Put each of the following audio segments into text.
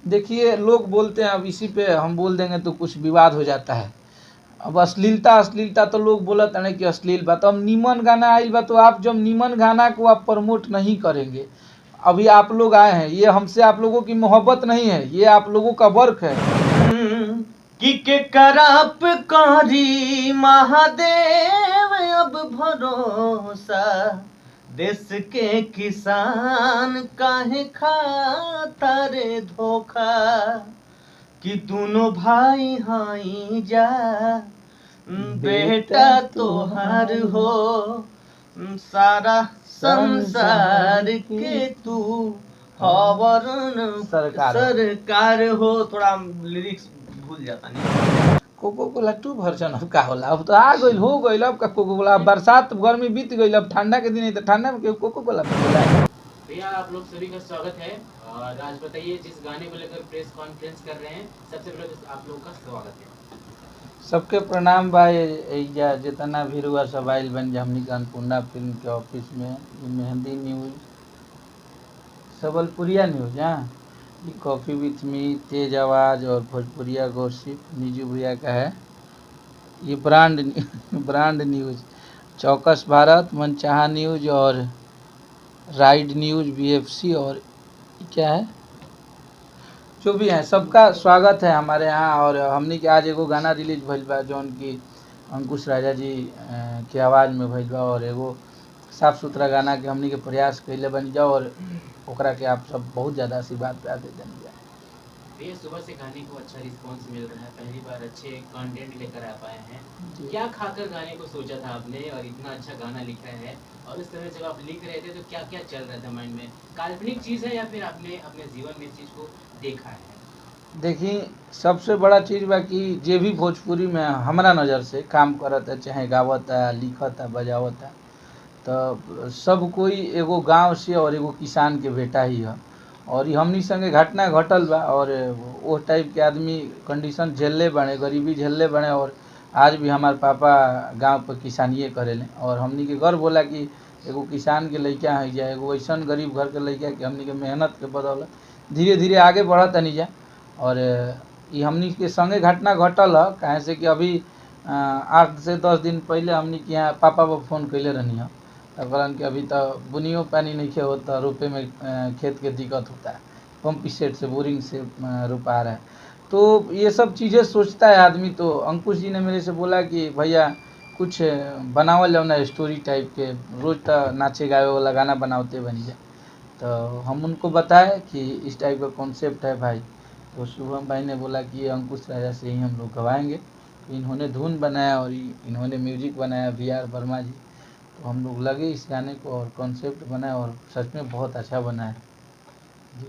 देखिए लोग बोलते हैं, अब इसी पे हम बोल देंगे तो कुछ विवाद हो जाता है। अब अश्लीलता तो लोग बोलत है कि अश्लील बा, तो अब नीमन गाना आइल बा, तो आप जब नीमन गाना को आप प्रमोट नहीं करेंगे, अभी आप लोग आए हैं, ये हमसे आप लोगों की मोहब्बत नहीं है, ये आप लोगों का वर्क है। कि के कराप कारी महादेव अब भरोसा, देश के किसान काहे खाता रे धोखा, कि दोनों भाई हाई जा बेटा तोहार हो, सारा संसार के तू हवरन सरकार हो। थोड़ा लिरिक्स भूल जाता नहीं। कोको कोला 2 वर्जन अब का होला, अब तो आ गइल हो गइल, अब का कोको कोला, बरसात गर्मी बीत गइल, अब ठंडा के दिन है तो ठंडा में कोको कोला पिएला। भैया आप लोग सभी का स्वागत है और आज बताइए जिस गाने को लेकर प्रेस कॉन्फ्रेंस कर रहे हैं, सबसे पहले तो आप लोगों का स्वागत है। सबके प्रणाम भाई, एइजा जितना भी रुआ सब आइल बन जा हमनी के अन्नपूर्णा फिल्म के ऑफिस में। ये मेहंदी न्यूज, सबलपुरिया न्यूज, हाँ, ये कॉफ़ी विथ मी, तेज आवाज़ और भोजपुरिया गॉसिप नीजू भैया का है। ये ब्रांड न्यूज, चौकस भारत, मनचाहा न्यूज और राइड न्यूज बीएफसी, और ये क्या है, जो भी है सबका स्वागत है हमारे यहाँ। और हमनी के आज एगो गाना रिलीज भइल बा जौन की अंकुश राजा जी के आवाज़ में भइल बा, और एगो साफ सुथरा गाना के हमनी के प्रयास कैले बनी जाओ, और ओकरा के आप सब बहुत ज़्यादा आशीर्वाद प्यार दे देनी जाए। भैया सुबह से गाने को अच्छा रिस्पांस मिल रहा है, पहली बार अच्छे कंटेंट लेकर आ पाए हैं। क्या खाकर गाने को सोचा था आपने और इतना अच्छा गाना लिखा है, और उस समय जब आप लिख रहे थे तो क्या क्या चल रहा था माइंड में, काल्पनिक चीज़ है या फिर आपने अपने जीवन में इस चीज़ को देखा है? देखिए सबसे बड़ा चीज़ बा कि जे भी भोजपुरी में हमारा नज़र से काम करता, चाहे गावता, लिखता, बजावता, तो सब कोई एगो गांव से और एगो किसान के बेटा ही है। और ये हमनी संगे घटना घटल बा, और वो टाइप के आदमी कंडीशन झेलले बने, गरीबी झेलले बने, और आज भी हमारे पापा गांव पर किसानिए करेले, और हमनी के गर्व होला कि एगो किसान के लड़का है जा, एगो ऐसा गरीब घर के लड़का कि हमनी के मेहनत के बदौलत धीरे धीरे आगे बढ़त तनी जा। और ये हमनी के संगे घटना घटल है, काहे से कि अभी 8 से 10 दिन पहले हमनी के यहाँ पापा पर फ़ोन कैले रहनी है, तब कहलन कि अभी तो बुनियो पानी नहीं खे होता, रोपे में खेत के दिक्कत होता है, पंप सेट से बोरिंग से रोपा रहा है। तो ये सब चीज़ें सोचता है आदमी। तो अंकुश जी ने मेरे से बोला कि भैया कुछ बनावल जाओ ना, स्टोरी टाइप के, रोज़ तो नाचे गावे वाला गाना बनाते बनी जाए। तो हम उनको बताए कि इस टाइप का कॉन्सेप्ट है भाई। तो शुभम भाई ने बोला कि ये अंकुश राजा से ही हम लोग गवाएंगे। तो इन्होंने धुन बनाया और इन्होंने म्यूजिक बनाया, VR वर्मा जी। तो हम लोग लगे इस गाने को और कॉन्सेप्ट बनाया, और सच में बहुत अच्छा बना है जी।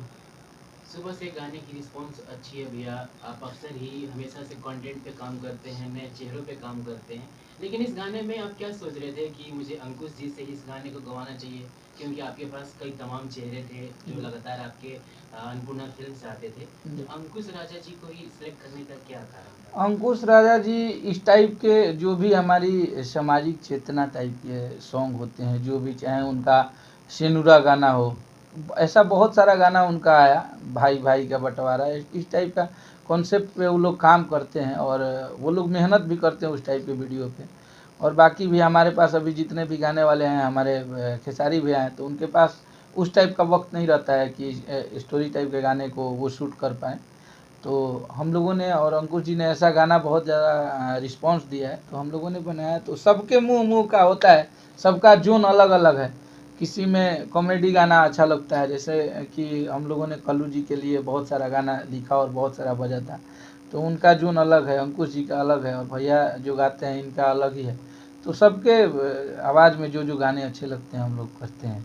सुबह से गाने की रिस्पांस अच्छी है भैया, आप अक्सर ही हमेशा से कंटेंट पे काम करते हैं, नए चेहरों पे काम करते हैं, लेकिन इस गाने में आप क्या सोच रहे थे कि मुझे अंकुश जी से ही इस गाने को गवाना चाहिए, क्योंकि आपके पास कई तमाम चेहरे थे जो लगातार आपके अन्नपूर्णा फिल्म से आते थे, तो अंकुश राजा जी को ही सिलेक्ट करने का क्या कारण था? अंकुश राजा जी इस टाइप के जो भी हमारी सामाजिक चेतना टाइप के सॉन्ग होते हैं, जो भी, चाहे उनका सेनुरा गाना हो, ऐसा बहुत सारा गाना उनका आया, भाई भाई का बंटवारा, इस टाइप का कॉन्सेप्ट पे वो लोग काम करते हैं, और वो लोग मेहनत भी करते हैं उस टाइप के वीडियो पे। और बाकी भी हमारे पास अभी जितने भी गाने वाले हैं, हमारे खेसारी भी हैं, तो उनके पास उस टाइप का वक्त नहीं रहता है कि स्टोरी टाइप के गाने को वो शूट कर पाएँ। तो हम लोगों ने, और अंकुश जी ने ऐसा गाना बहुत ज़्यादा रिस्पांस दिया है, तो हम लोगों ने बनाया। तो सबके मुंह का होता है, सबका जोन अलग अलग है। किसी में कॉमेडी गाना अच्छा लगता है, जैसे कि हम लोगों ने कल्लू जी के लिए बहुत सारा गाना लिखा और बहुत सारा बजा था, तो उनका जोन अलग है, अंकुश जी का अलग है, और भैया जो गाते हैं इनका अलग ही है। तो सबके आवाज़ में जो जो गाने अच्छे लगते हैं हम लोग करते हैं।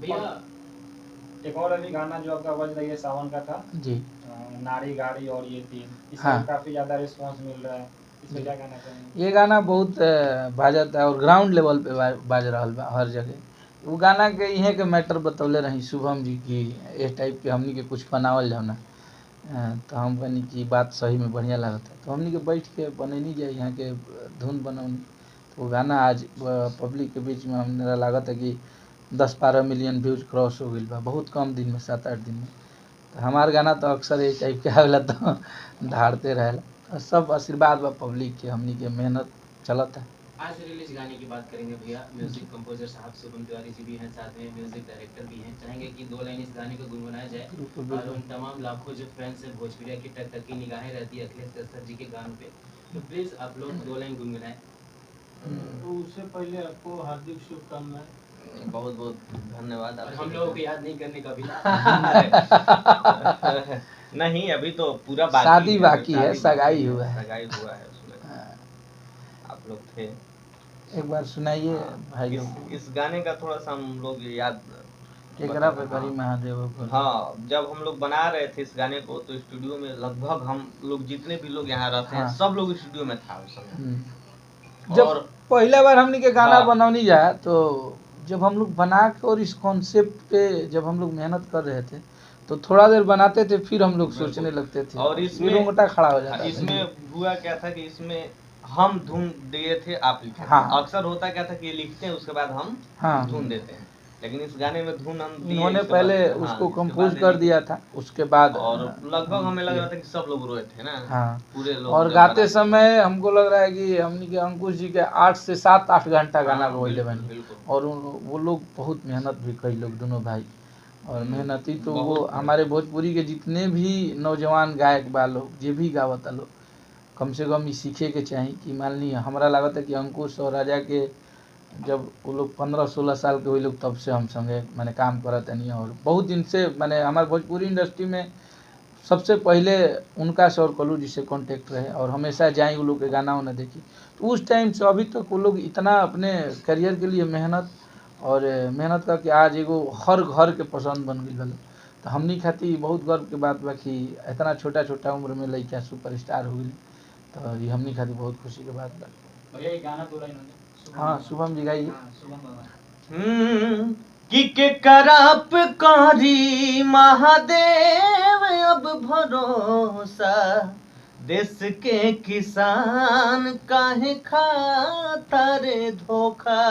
भैया एक और अभी गाना जो आपका बज रही है सावन का था जी, नारी गाड़ी और ये तीन, इसका हाँ, काफी ज्यादा रिस्पांस मिल रहा है, इसमें क्या कहना चाहेंगे? ये गाना बहुत बाजता है और ग्राउंड लेवल पे बाज रहा बा हर जगह। वो गाना के इहे के मैटर बतौले रही शुभम जी की, इस टाइप के हमनी के कुछ बनावल जाओ ना। तो हम कहनी कि बात सही में बढ़िया लागत है, तो हमनी के बैठ के बनैनी जाए यहाँ के धुन बनौनी। तो वो गाना आज पब्लिक के बीच में हमरा लागत है कि 10-12 मिलियन व्यूज क्रॉस हो गई बा बहुत कम दिन में, 7-8 दिन में। तो हमार गाना तो अक्सर ये टाइप के आवेला तो धारते रहेला। सब आशीर्वाद बा पब्लिक के, हमनी के मेहनत चलता। आज रिलीज गाने की बात करेंगे भैया। म्यूजिक कंपोजर साहब शुभम तिवारी जी भी हैं, साथ में म्यूजिक डायरेक्टर भी हैं। चाहेंगे कि 2 लाइन इस गाने को गुनगुनाया जाए और उन तमाम लाखों जो फैंस हैं भोजपुरिया की टकटकी निगाहें रहती है अखिलेश कश्यप जी के गानों पे, तो प्लीज आप लोग 2 लाइन गुनगुनाएं। तो उससे पहले आपको हार्दिक शुभकामनाएं। बहुत बहुत धन्यवाद। और हम लोगों को याद नहीं करने का भी नहीं, अभी तो पूरा बाकी शादी बाकी है, सगाई हुआ है। सगाई हुआ है उसमें। आप लोग थे, एक बार सुनाइए भाई। इस गाने का थोड़ा सा हम लोग याद केकरा पे करी महादेव को। हाँ, जब हम लोग बना रहे थे इस गाने को तो स्टूडियो में लगभग हम लोग जितने भी लोग यहाँ रहते हैं सब लोग स्टूडियो में था उस समय। जब और पहला बार हमने के गाना हाँ। बनौनी जाए तो जब हम लोग बना के और इस कॉन्सेप्ट पे जब हम लोग मेहनत कर रहे थे तो थोड़ा देर बनाते थे, फिर हम लोग सोचने लगते थे और इसमें रोंगटा खड़ा हो जाता था। इसमें हुआ क्या था कि इसमें हम धुन दिए थे, आप लिखे थे। हाँ। अक्सर होता क्या था कि ये लिखते हैं उसके बाद हम हाँ। धुन देते हैं, लेकिन इस गाने में धुन हम दिए, इन्होंने इसके पहले बाद- हाँ, उसको इसके कंपोज बाद कर ये दिया था, उसके बाद और लगभग हमें लग रहा था कि सब लोग रोए थे ना। हाँ। पूरे लोग और जब गाते बनाते समय हमको लग रहा है कि हमने के अंकुश जी के 8 से 7-8 घंटा गाना हाँ, गवैले बिल्कुल, बनी। बिल्कुल। और वो लोग बहुत मेहनत भी कई लोग, दोनों भाई। और मेहनती तो बहुत वो मेहनत। हमारे भोजपुरी के जितने भी नौजवान गायक बा लोग जे भी गावता लोग, कम से कम ये सीखे के चाहिए कि मान ली हमरा लागत है कि अंकुश और राजा के जब वो लोग 15-16 साल के हुए लोग तब से हम संगे मैंने काम करत नहीं। और बहुत दिन से मैंने हमारे भोजपुरी इंडस्ट्री में सबसे पहले उनका से और कलू जी से कॉन्टेक्ट रहे और हमेशा जाए वो लोग के गाना उन्हें देखी। तो उस टाइम से अभी तक वो लोग इतना अपने करियर के लिए मेहनत करके आज एगो हर घर के पसंद बन गई गलो। तो हमनी खातिर बहुत गर्व के बात बा कि इतना छोटा छोटा उम्र में लड़का सुपरस्टार हो गई। तो ये हमनी खातिर बहुत खुशी के बात बा। भैया ये गाना 2 लाइन हो हाँ शुभम जी गाइए। हाँ, शुभम बाबा। कि के कराप कारी महादेव अब भरोसा, देश के किसान काहे खाता रे धोखा,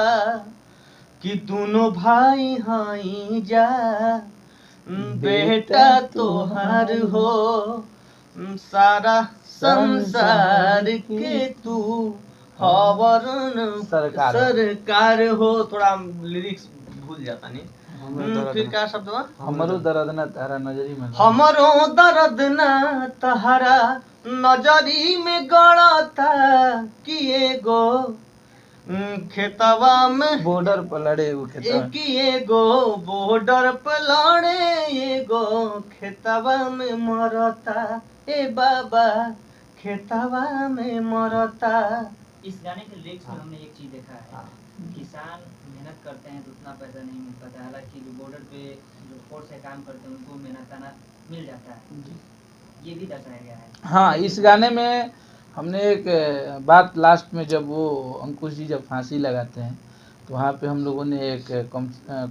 कि दोनों भाई हाई जा बेटा तोहार हो, सारा संसार के तू हवरन सरकार हो। थोड़ा लिरिक्स भूल जाता नहीं, फिर क्या शब्द हुआ? हमरो दर्द ना तारा नजरी में, हमरो दर्द ना तहरा नजरी में गड़ता, कि एगो खेतवा में बॉर्डर पर लड़े वो खेतवा में। कि एगो बॉर्डर पर लड़े, एगो खेतवा में मरता, ए बाबा खेतवा में मरता। इस गाने के लिरिक्स में हमने एक चीज देखा है, किसान मेहनत करते हैं तो उतना पैसा नहीं मिल पाता, हालांकि जो बॉर्डर पे जो फोर्स से काम करते हैं उनको मेहनताना मिल जाता है, ये भी दर्शाया गया है। हाँ, इस गाने में हमने एक बात लास्ट में जब वो अंकुश जी जब फांसी लगाते हैं तो वहाँ पे हम लोगों ने एक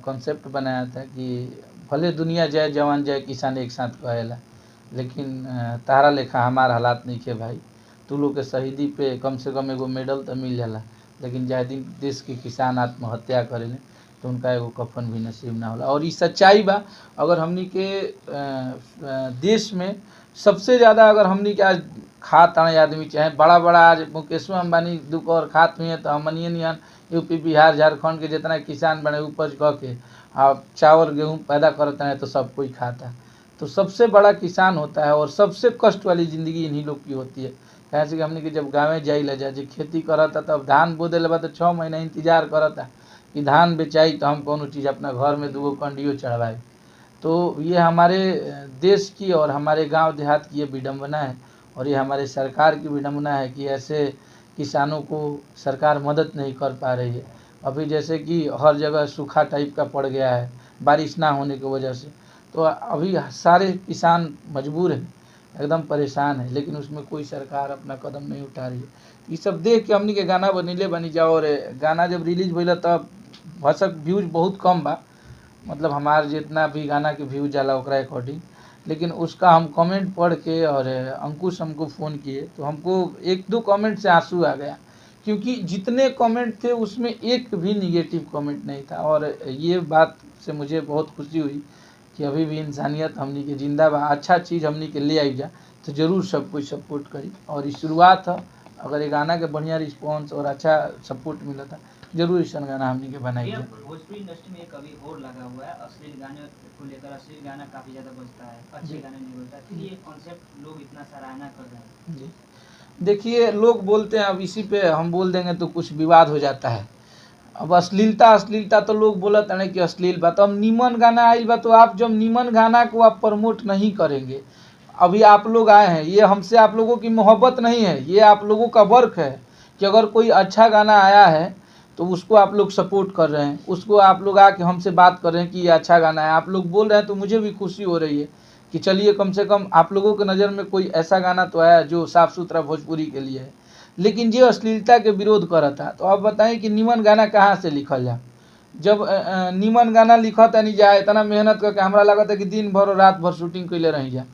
कॉन्सेप्ट बनाया था कि भले दुनिया जय जवान जय किसान एक साथ कहेला, लेकिन तारा लेखा हमार हालात नहीं के भाई। तू लोग के शहीदी पे कम से कम एगो मेडल तो मिल जाला, लेकिन जाए दिन देश के किसान आत्महत्या करेले तो उनका एगो कफन भी नसीब ना होला। और ये सच्चाई बा। अगर हमनी के देश में सबसे ज़्यादा अगर हमनी के आज खात आने आदमी चाहे बड़ा बड़ा आज मुकेश अंबानी दुख और खात हुई है तो हमनिए नियन यूपी बिहार झारखंड के जितना किसान बने उपज कह के आप चावल गेहूँ पैदा करते हैं तो सब कोई खाता है। तो सबसे बड़ा किसान होता है और सबसे कष्ट वाली ज़िंदगी इन्हीं लोग की होती है। कैसे कि हमने कि जब गाँव जाई ला जा खेती करता तब धान बो दिले तो 6 महीना इंतजार करता कि धान बेचाई तो हम कोनो चीज़ अपना घर में 2 कंडियो चढ़वाए। तो ये हमारे देश की और हमारे गांव देहात की ये विडम्बना है और ये हमारे सरकार की विडम्बना है कि ऐसे किसानों को सरकार मदद नहीं कर पा रही है। अभी जैसे कि हर जगह सूखा टाइप का पड़ गया है बारिश ना होने की वजह से, तो अभी सारे किसान मजबूर हैं, एकदम परेशान है, लेकिन उसमें कोई सरकार अपना कदम नहीं उठा रही है। ये सब देख के हमनी के गाना बनीले बनी जाओ। और गाना जब रिलीज भइला तब भसक व्यूज बहुत कम बा, मतलब हमार जितना भी गाना के व्यूज जाला ओकरा अकॉर्डिंग, लेकिन उसका हम कमेंट पढ़ के और अंकुश हमको फ़ोन किए तो हमको 1-2 कमेंट से आंसू आ गया क्योंकि जितने कमेंट थे उसमें एक भी निगेटिव कमेंट नहीं था। और ये बात से मुझे बहुत खुशी हुई कि अभी भी इंसानियत हमनी के जिंदा बा। अच्छा चीज़ हमनी के ले आई जा तो ज़रूर सब कोई सपोर्ट करी। और ये शुरुआत है, अगर ये गाना के बढ़िया रिस्पॉन्स और अच्छा सपोर्ट मिला था जरूर इस गाना हमनी के बनाई जाए। भोजपुरी इंडस्ट्री में एक अभी और लगा हुआ है, अश्लील गाने को लेकर अश्लील गाना काफ़ी ज़्यादा बजता है, अच्छे गाने नहीं बजता, फिर ये कॉन्सेप्ट लोग इतना सराहना कर रहे हैं। जी देखिए, लोग बोलते हैं, अब इसी पे हम बोल देंगे तो कुछ विवाद हो जाता है। अब अश्लीलता तो लोग बोलते हैं कि अश्लील बात, अब नीमन गाना आई बा तो आप जब नीमन गाना को आप प्रमोट नहीं करेंगे, अभी आप लोग आए हैं, ये हमसे आप लोगों की मोहब्बत नहीं है, ये आप लोगों का वर्क है कि अगर कोई अच्छा गाना आया है तो उसको आप लोग सपोर्ट कर रहे हैं, उसको आप लोग आके हमसे बात कर रहे हैं कि ये अच्छा गाना है, आप लोग बोल रहे हैं, तो मुझे भी खुशी हो रही है कि चलिए कम से कम आप लोगों के नज़र में कोई ऐसा गाना तो आया जो साफ़ सुथरा भोजपुरी के लिए है। लेकिन जो अश्लीलता के विरोध कर रहा था, तो आप बताएं कि नीमन गाना कहाँ से लिखल जाए। जब नीमन गाना लिखत नहीं जाए, इतना मेहनत करके हमरा लगता है कि दिन भर और रात भर शूटिंग कैले रही जा,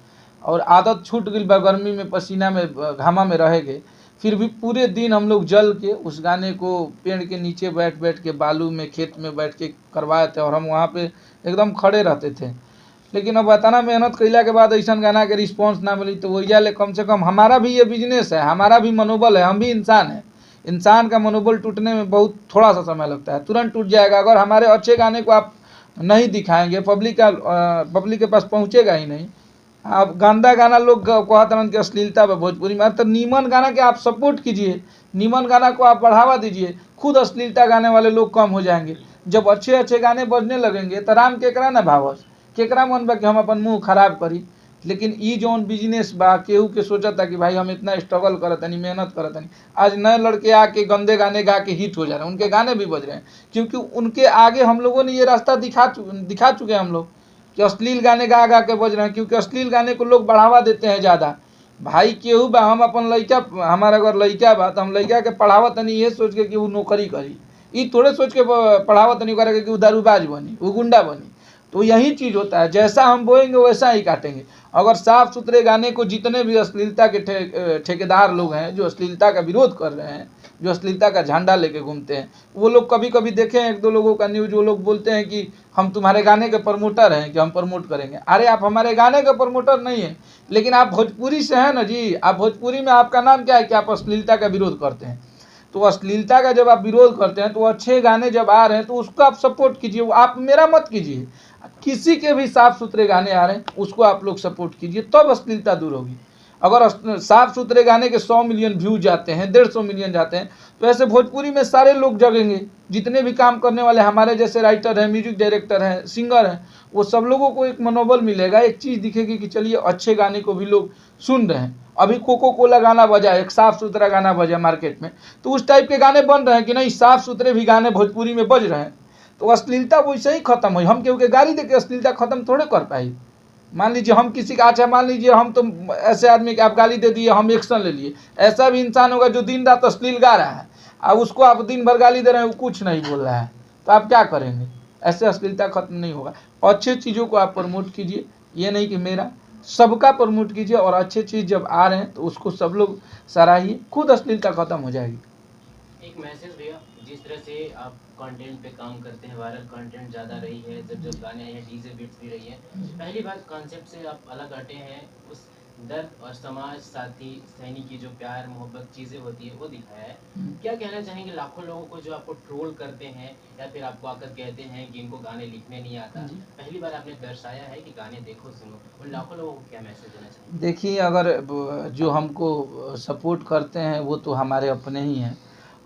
और आदत छूट गई बा गर्मी में, पसीना में, घामा में रहेगे, फिर भी पूरे दिन हम लोग जल के उस गाने को पेड़ के नीचे बैठ बैठ के, बालू में, खेत में बैठ के करवाए थे, और हम वहाँ पे एकदम खड़े रहते थे। लेकिन अब इतना मेहनत कैला के बाद ऐसा गाना के रिस्पांस ना मिली, तो वही ले कम से कम हमारा भी ये बिजनेस है, हमारा भी मनोबल है, हम भी इंसान हैं। इंसान का मनोबल टूटने में बहुत थोड़ा सा समय लगता है, तुरंत टूट जाएगा। अगर हमारे अच्छे गाने को आप नहीं दिखाएंगे, पब्लिक के पास पहुँचेगा ही नहीं। आप गंदा गाना लोग कहते हैं कि अश्लीलता है भोजपुरी में, तो नीमन गाना के आप सपोर्ट कीजिए, नीमन गाना को आप बढ़ावा दीजिए, खुद अश्लीलता गाने वाले लोग कम हो जाएंगे। जब अच्छे अच्छे गाने बजने लगेंगे तो राम केकरा ना भावस, केकरा मन बा कि हम अपन मुंह खराब करी। लेकिन ई जौन बिजनेस बा, केहू के सोचता कि भाई हम इतना स्ट्रगल करतनी, मेहनत करतनी, आज नए लड़के आके गंदे गाने गा के हिट हो जा रहे हैं, उनके गाने भी बज रहे हैं, क्योंकि उनके आगे हम लोगों ने ये रास्ता दिखा चुके हैं हम लोग कि अश्लील गाने गा गा के बज रहे हैं, क्योंकि अश्लील गाने को लोग बढ़ावा देते हैं ज़्यादा। भाई केहू बा, हम अपन लड़का, हमारा अगर लड़का बा तो हम लड़का के बढ़ावत नहीं ये सोच के कि वो नौकरी करी, ये थोड़े सोच के बढ़ावत नहीं करेगा कि वो दारूबाज बनी, वो गुंडा बनी। तो यही चीज़ होता है, जैसा हम बोएंगे वैसा ही काटेंगे। अगर साफ़ सुथरे गाने को जितने भी अश्लीलता के ठेकेदार लोग हैं, जो अश्लीलता का विरोध कर रहे हैं, जो अश्लीलता का झंडा लेके घूमते हैं, वो लोग कभी कभी देखें एक दो लोगों का न्यूज़, वो लोग बोलते हैं कि हम तुम्हारे गाने के प्रमोटर हैं, कि हम प्रमोट करेंगे। अरे आप हमारे गाने के प्रमोटर नहीं हैं, लेकिन आप भोजपुरी से हैं ना जी, आप भोजपुरी में आपका नाम क्या है कि आप अश्लीलता का विरोध करते हैं। तो अश्लीलता का जब आप विरोध करते हैं, तो अच्छे गाने जब आ रहे हैं तो उसको आप सपोर्ट कीजिए, आप मेरा मत कीजिए। किसी के भी साफ़ सुथरे गाने आ रहे हैं उसको आप लोग सपोर्ट कीजिए, तब अश्लीलता दूर होगी। अगर साफ़ सुथरे गाने के 100 मिलियन व्यूज जाते हैं, 150 मिलियन जाते हैं, तो ऐसे भोजपुरी में सारे लोग जगेंगे। जितने भी काम करने वाले हमारे जैसे राइटर हैं, म्यूजिक डायरेक्टर हैं, सिंगर हैं, वो सब लोगों को एक मनोबल मिलेगा, एक चीज़ दिखेगी कि चलिए अच्छे गाने को भी लोग सुन रहे हैं। अभी कोको कोला गाना बजा, एक साफ़ सुथरा गाना बजा मार्केट में, तो उस टाइप के गाने बन रहे हैं कि नहीं, साफ़ सुथरे भी गाने भोजपुरी में बज रहे हैं, तो अश्लीलता वैसे ही खत्म हुई। हम केहू के गाली देके अश्लीलता खत्म थोड़े कर पाई। मान लीजिए हम किसी का, अच्छा मान लीजिए हम तो ऐसे आदमी के आप गाली दे दिए, हम एक्शन ले लिए, ऐसा भी इंसान होगा जो दिन रात अश्लील गा रहा है, अब उसको आप दिन भर गाली दे रहे हैं, वो कुछ नहीं बोल रहा है, तो आप क्या करेंगे? ऐसे अश्लीलता खत्म नहीं होगा। अच्छे चीज़ों को आप प्रमोट कीजिए, ये नहीं कि मेरा, सबका प्रमोट कीजिए, और अच्छे चीज़ जब आ रहे हैं तो उसको सब लोग सराहिए, खुद अश्लीलता खत्म हो जाएगी। एक मैसेज भैया, जिस तरह से आप कंटेंट पे काम करते हैं, वायरल कंटेंट ज़्यादा रही है, जब गाने आए हैं, डीजे बीट्स भी रही है, पहली बात कॉन्सेप्ट से आप अलग हटे हैं, उस दर्द और समाज साथी सैनिक की जो प्यार मोहब्बत चीज़ें होती है वो दिखाया है। क्या कहना चाहेंगे लाखों लोगों को जो आपको ट्रोल करते हैं या फिर आपको आकर कहते हैं कि इनको गाने लिखने नहीं आता, पहली बार आपने दर्शाया है कि गाने देखो सुनो, उन लाखों लोगों को क्या मैसेज देना चाहिए? देखिए, अगर जो हमको सपोर्ट करते हैं वो तो हमारे अपने ही हैं,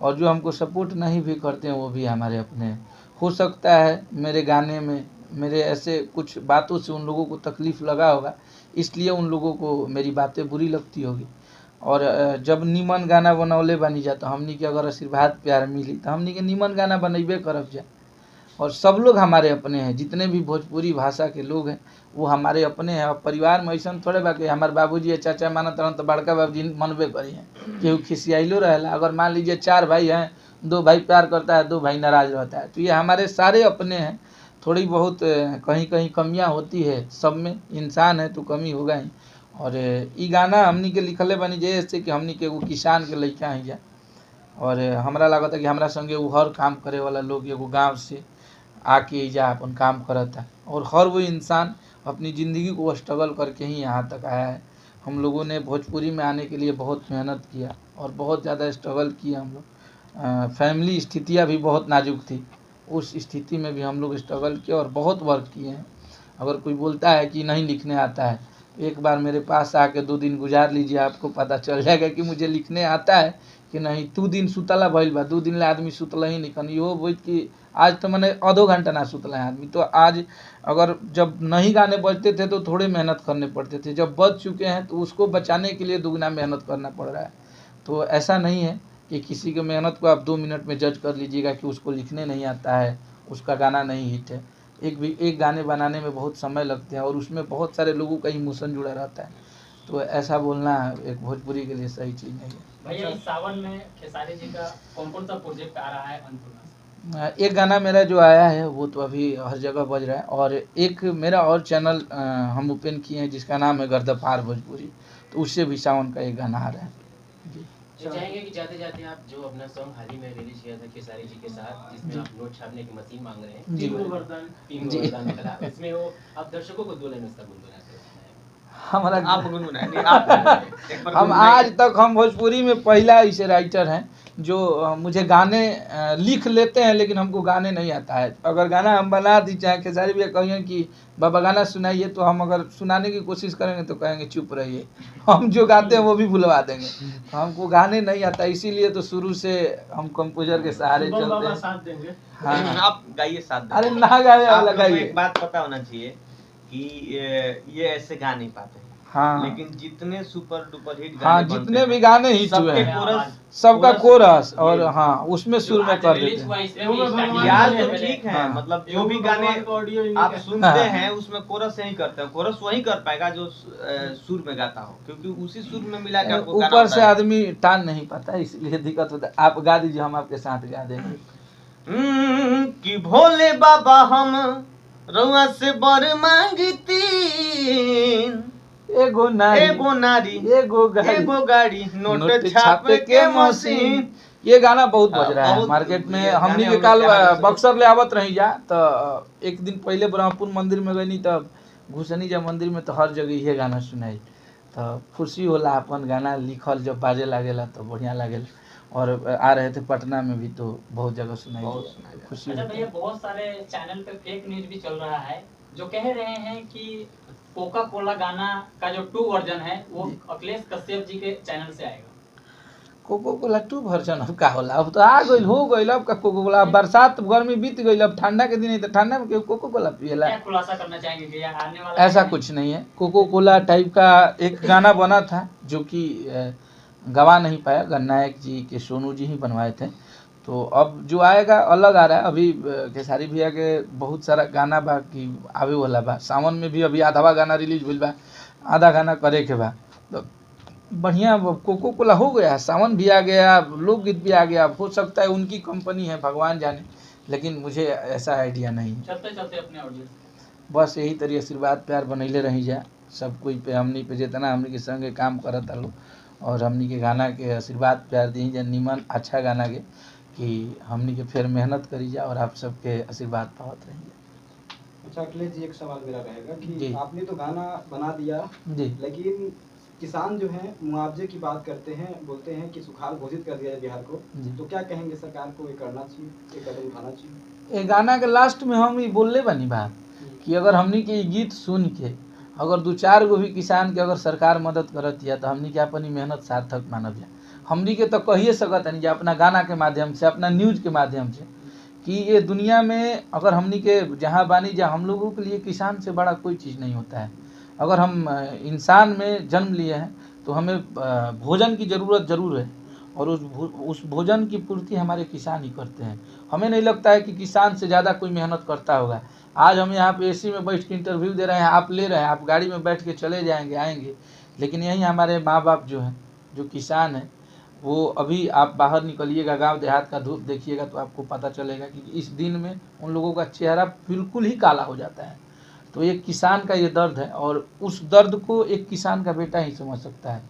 और जो हमको सपोर्ट नहीं भी करते हैं वो भी हमारे अपने हैं। हो सकता है मेरे गाने में मेरे ऐसे कुछ बातों से उन लोगों को तकलीफ़ लगा होगा, इसलिए उन लोगों को मेरी बातें बुरी लगती होगी। और जब नीमन गाना बनौले बनी जाता, हमनी के अगर आशीर्वाद प्यार मिली तो हमनी के नीमन गाना बनैबे करब जा। और सब लोग हमारे अपने हैं, जितने भी भोजपुरी भाषा के लोग हैं वो हमारे अपने हैं। और परिवार में ऐसा थोड़े बा कि हमारे बाबूजी चाचा मानत रहन तो बड़का बाबूजी मनबे करी हैं, केहू खिसियाइलो रहेला। अगर मान लीजिए 4 भाई हैं, 2 भाई प्यार करता है, 2 भाई नाराज़ रहता है, तो ये हमारे सारे अपने हैं। थोड़ी बहुत कहीं कहीं कमियां होती है, सब में इंसान है तो कमी होगा ही। और ई गाना हमनी के लिखले बनी जैसे कि हमनी के एगो किसान के लड़का ही जा, और हमरा लागत है कि हमरा संगे वो हर काम करे वाला लोग एगो गांव से आके जा अपन काम करता और हर वो इंसान अपनी ज़िंदगी को स्ट्रगल करके ही यहाँ तक आया है। हम लोगों ने भोजपुरी में आने के लिए बहुत मेहनत किया और बहुत ज़्यादा स्ट्रगल किया हम लोग। फैमिली स्थितियाँ भी बहुत नाजुक थी, उस स्थिति में भी हम लोग स्ट्रगल किए और बहुत वर्क किए हैं। अगर कोई बोलता है कि नहीं लिखने आता है तो एक बार मेरे पास आके 2 दिन गुजार लीजिए, आपको पता चल जाएगा कि मुझे लिखने आता है कि नहीं। 2 दिन सुतला भइल बा, 2 दिन ले आदमी सुतला ही नहीं, कहीं वो बोल कि आज तो मैंने आधो घंटा ना सुतला है आदमी। तो आज अगर जब नहीं गाने बजते थे तो थोड़े मेहनत करने पड़ते थे, जब बज चुके हैं तो उसको बचाने के लिए दुगना मेहनत करना पड़ रहा है। तो ऐसा नहीं है कि किसी की मेहनत को आप 2 मिनट में जज कर लीजिएगा कि उसको लिखने नहीं आता है, उसका गाना नहीं हिट है। एक गाने बनाने में बहुत समय लगते हैं और उसमें बहुत सारे लोगों का इमोशन जुड़ा रहता है। तो ऐसा बोलना एक भोजपुरी के लिए सही चीज़ नहीं है। भैया इस सावन में खेसारी जी का कौन सा प्रोजेक्ट आ रहा है अंतुना? एक गाना मेरा जो आया है वो तो अभी हर जगह बज रहा है और एक मेरा और चैनल हम ओपन किए हैं जिसका नाम है गर्दपार भोजपुरी, तो उससे भी सावन का एक गाना आ रहा है जी। चाहेंगे कि जाते जाते आप जो अपना सॉन्ग हाल ही में रिलीज किया था खेसारी जी के साथ, जिसमें आप नोट छापने की मशीन मांग रहे हैं, जी। वरदान निकला, इसमें वो आप दर्शकों को 2 लाइन उसका गुनगुनाते हैं। हमारा आप गुनगुनाएं, नहीं, आप गुनगुनाएं। एक बार हम गुनगुनाएं। आज तक हम भोजपुरी में पहला ऐसे राइटर हैं जो मुझे गाने लिख लेते हैं लेकिन हमको गाने नहीं आता है। अगर गाना हम बना दी, चाहे खेसारी भैया कहें कि बाबा गाना सुनाइए, तो हम अगर सुनाने की कोशिश करेंगे तो कहेंगे चुप रहिए, हम जो गाते हैं वो भी भुलवा देंगे। हमको गाने नहीं आता, इसीलिए तो शुरू से हम कंपोजर के सहारे चलते हैं। साथ देंगे। हाँ, आप गाइए साथ दें। अरे ना गावे आप वाला लोगों को गाइए। एक बात पता होना चाहिए कि ये ऐसे गा नहीं पाते हैं। हाँ लेकिन जितने सुपर डुपर हिट हाँ, गाने बनते जितने हैं, भी गाने हिट हुए सबके हैं कोरस सबका कोरस और ये- हाँ उसमें सुर में कर देते हैं। याद तो ठीक है, हाँ। मतलब जो भी गाने आप सुनते हाँ। हैं उसमें कोरस यही करते हैं। कोरस वही कर पाएगा जो सुर में गाता हो, क्योंकि उसी सुर में मिला के आपको गाना ऊपर होता से है। आदमी टान नहीं पाता, इसलिए दिक्कत होता है। आप गा दीजिए, हम आपके साथ गा देंगे। कि भोले बाबा हम रउआ से बर मांगती, एगो नारी एगो नारी एगो गाड़ी एगो गाड़ी नोट नोट छापे के मशीन। ये गाना बहुत बज रहा है बहुत मार्केट में। ये हमनी गाने के काल हम लोग क्या बक्सर ले आवत रही जा तो एक दिन पहले ब्रह्मपुर मंदिर में गई तब घुसनी जा मंदिर में तो हर जगह ये गाना सुनाई, तो खुशी होला। अपन गाना लिखल जब बाजे लागेला तो बढ़िया लागेला। और आ रहे थे पटना में भी तो बहुत जगह सुनाई बहुत दिया। सुनाई दिया। खुशी अच्छा होती भैया, है। बहुत सारे चैनल पे फेक न्यूज भी चल रहा है जो कह रहे हैं कि कोका कोला गाना का जो 2 वर्जन है वो जी। अखिलेश कश्यप जी के चैनल से आएगा। कोको कोला 2 वर्जन अब का होला? अब तो आ गइल, हो गइल। अब का कोको कोला? अब बरसात गर्मी बीत गइल, अब ठंडा के दिन है तो ठंडा में केहू कोको कोला पिएला? क्या खुलासा करना चाहेंगे कि यह आने वाला ऐसा है? कुछ नहीं है। कोको कोला टाइप का एक गाना बना था जो कि गवा नहीं पाया, गन्नायक जी के सोनू जी ही बनवाए थे। तो अब जो आएगा अलग आ रहा है। अभी खेसारी भैया के बहुत सारा गाना बा कि आवे वाला बा। सावन में भी अभी आधावा गाना रिलीज हुई बा, आधा गाना करे के बा। तो बढ़िया कोको कोला हो गया, सावन भी आ गया, लोकगीत भी आ गया। हो सकता है उनकी कंपनी है, भगवान जाने, लेकिन मुझे ऐसा आइडिया नहीं है। चलते चलते अपने ऑडियंस बस यही तरी आशीर्वाद प्यार बनैले रही जा सब कोई पे, हमनी पे जितना हमनी के संगे काम करत आलो और हमनी के गाना के आशीर्वाद प्यार दी जा, निमन अच्छा गाना के कि हमनी के फिर मेहनत करी जा और आप सबके आशीर्वाद पावत रही जा। अच्छा अखिलेश जी, एक सवाल मेरा रहेगा कि जी। आपने तो गाना बना दिया, जी लेकिन किसान जो हैं मुआवजे की बात करते हैं, बोलते हैं कि सुखाड़ घोषित कर दिया है बिहार को, जी। तो क्या कहेंगे सरकार को ये करना चाहिए, ये कदम उठाना चाहिए? ये गाना के लास्ट में हम ये बोलले बनी बात कि अगर हमनी के ये गीत सुन के अगर 2-4 गो भी किसान के अगर सरकार मदद करत या तो हमनी के अपनी मेहनत सार्थक मानब जा। हमनी के तो कहिए सकत नहीं अपना गाना के माध्यम से, अपना न्यूज के माध्यम से कि ये दुनिया में अगर हमनी के जहाँ बानी जा, हम लोगों के लिए किसान से बड़ा कोई चीज़ नहीं होता है। अगर हम इंसान में जन्म लिए हैं तो हमें भोजन की ज़रूरत ज़रूर है और उस भोजन की पूर्ति हमारे किसान ही करते हैं। हमें नहीं लगता है कि किसान से ज़्यादा कोई मेहनत करता होगा। आज हम यहाँ पे एसी में बैठ के इंटरव्यू दे रहे हैं, आप ले रहे हैं, आप गाड़ी में बैठ के चले जाएंगे आएंगे, लेकिन यहीं हमारे माँ बाप जो हैं, जो किसान हैं, वो अभी आप बाहर निकलिएगा, गांव देहात का धूप देखिएगा तो आपको पता चलेगा कि इस दिन में उन लोगों का चेहरा बिल्कुल ही काला हो जाता है। तो एक किसान का ये दर्द है और उस दर्द को एक किसान का बेटा ही समझ सकता है।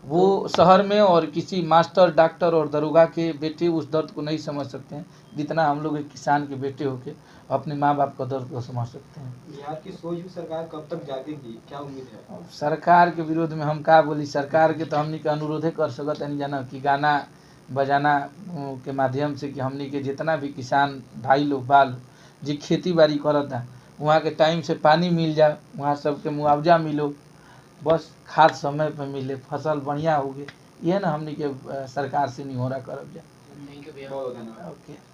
वो शहर में और किसी मास्टर, डॉक्टर और दरोगा के बेटे उस दर्द को नहीं समझ सकते हैं जितना हम लोग एक किसान के बेटे होके अपने माँ बाप का दर्द को समझ सकते हैं। बिहार की सोच सरकार कब तक जागेगी, क्या उम्मीद है? अब सरकार के विरोध में हम का बोली, सरकार के तो हमनी के अनुरोधे कर सकत नहीं जाना कि गाना बजाना के माध्यम से कि हमनी के जितना भी किसान भाई लोग बाल जी खेती बाड़ी करता वहाँ के टाइम से पानी मिल जाए, वहाँ सबके मुआवजा मिलो, बस खाद समय पर मिले, फसल बढ़िया होगी, ये ना हमनी के सरकार से नहीं हो रहा करब जाए। थैंक यू भैया। बहुत धन्यवाद। ओके।